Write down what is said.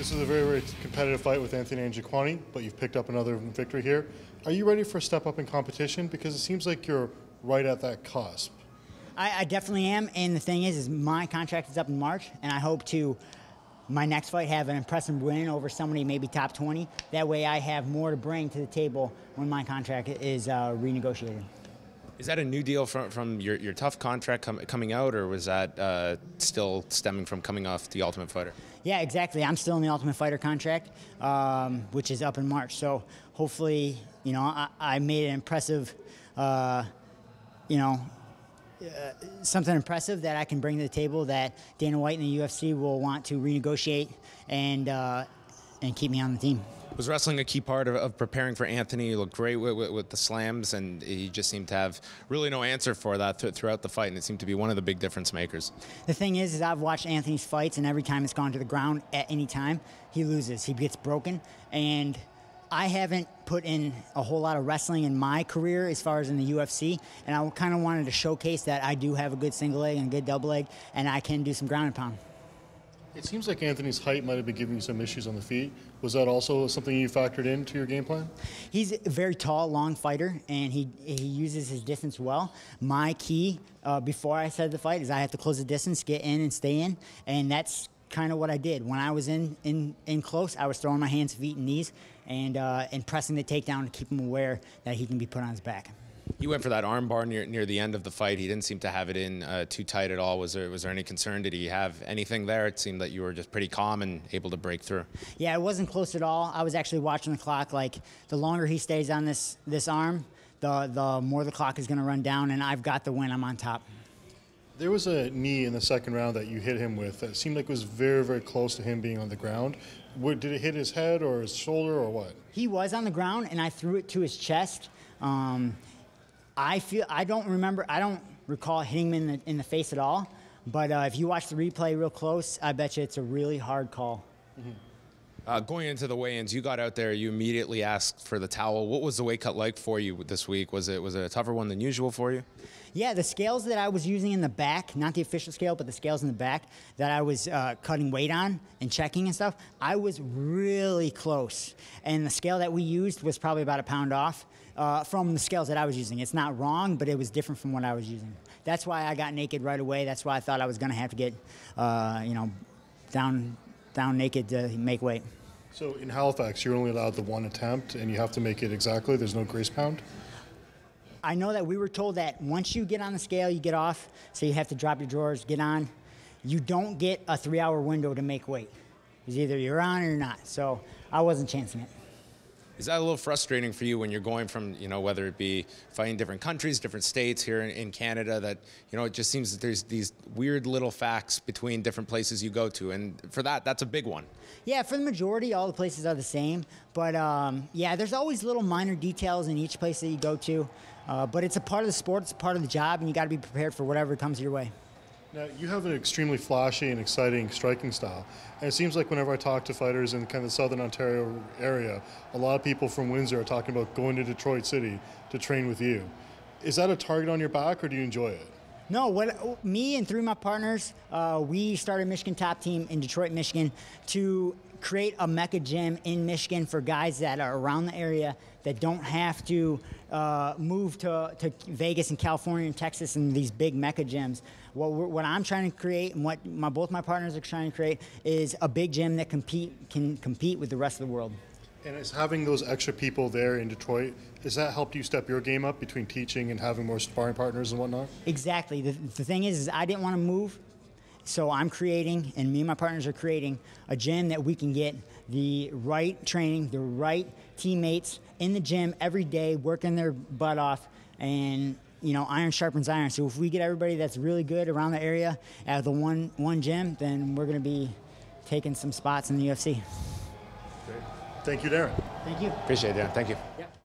This is a very, very competitive fight with Anthony Njokuani, but you've picked up another victory here. Are you ready for a step up in competition? Because it seems like you're right at that cusp. I definitely am, and the thing is my contract is up in March, and I hope to, my next fight, have an impressive win over somebody maybe top 20. That way I have more to bring to the table when my contract is renegotiated. Is that a new deal from your tough contract coming out, or was that still stemming from coming off the Ultimate Fighter? Yeah, exactly. I'm still in the Ultimate Fighter contract, which is up in March. So hopefully, I made an impressive, something impressive that I can bring to the table that Dana White and the UFC will want to renegotiate and keep me on the team. Was wrestling a key part of preparing for Anthony? He looked great with the slams, and he just seemed to have really no answer for that throughout the fight, and it seemed to be one of the big difference makers. The thing is I've watched Anthony's fights, and every time it's gone to the ground at any time, he loses. He gets broken, and I haven't put in a whole lot of wrestling in my career as far as in the UFC, and I kind of wanted to showcase that I do have a good single leg and a good double leg, and I can do some ground and pound. It seems like Anthony's height might have been giving you some issues on the feet. Was that also something you factored into your game plan? He's a very tall, long fighter, and he uses his distance well. My key before I started the fight is I have to close the distance, get in and stay in, and that's kind of what I did. When I was in close, I was throwing my hands, feet, and knees and pressing the takedown to keep him aware that he can be put on his back. You went for that arm bar near the end of the fight. He didn't seem to have it in too tight at all. Was there any concern? Did he have anything there? It seemed that you were just pretty calm and able to break through. Yeah, it wasn't close at all. I was actually watching the clock. Like, the longer he stays on this arm, the more the clock is going to run down, and I've got the win. I'm on top. There was a knee in the second round that you hit him with that seemed like it was very, very close to him being on the ground. Did it hit his head or his shoulder or what? He was on the ground, and I threw it to his chest. I don't recall hitting him in the face at all. But if you watch the replay real close, I bet you it's a really hard call. Mm-hmm. Going into the weigh-ins, you got out there, you immediately asked for the towel. What was the weight cut like for you this week? Was it a tougher one than usual for you? Yeah, the scales that I was using in the back, not the official scale, but the scales in the back that I was cutting weight on and checking and stuff, I was really close. And the scale that we used was probably about a pound off from the scales that I was using. It's not wrong, but it was different from what I was using. That's why I got naked right away. That's why I thought I was going to have to get, down naked to make weight. So in Halifax, you're only allowed the one attempt, and you have to make it exactly? There's no grace pound? I know that we were told that once you get on the scale, you get off, so you have to drop your drawers, get on. You don't get a 3-hour window to make weight. It's either you're on or you're not, so I wasn't chancing it. Is that a little frustrating for you when you're going from, whether it be fighting different countries, different states here in Canada, that, it just seems that there's these weird little facts between different places you go to, and for that's a big one. Yeah, for the majority, all the places are the same, but yeah, there's always little minor details in each place that you go to, but it's a part of the sport, it's a part of the job, and you got to be prepared for whatever comes your way. Now, you have an extremely flashy and exciting striking style, and it seems like whenever I talk to fighters in kind of the Southern Ontario area, a lot of people from Windsor are talking about going to Detroit City to train with you. Is that a target on your back, or do you enjoy it? No, me and 3 of my partners, we started Michigan Top Team in Detroit, Michigan, to create a Mecca gym in Michigan for guys that are around the area that don't have to move to Vegas and California and Texas and these big Mecca gyms. What I'm trying to create and what both my partners are trying to create is a big gym that can compete with the rest of the world. And is having those extra people there in Detroit, has that helped you step your game up between teaching and having more sparring partners and whatnot? Exactly. The thing is I didn't want to move, so I'm creating, and me and my partners are creating, a gym that we can get the right training, the right teammates in the gym every day, working their butt off, and iron sharpens iron. So if we get everybody that's really good around the area at the one gym, then we're going to be taking some spots in the UFC. Great. Thank you, Daron. Thank you. Appreciate it, Daron. Thank you. Yep.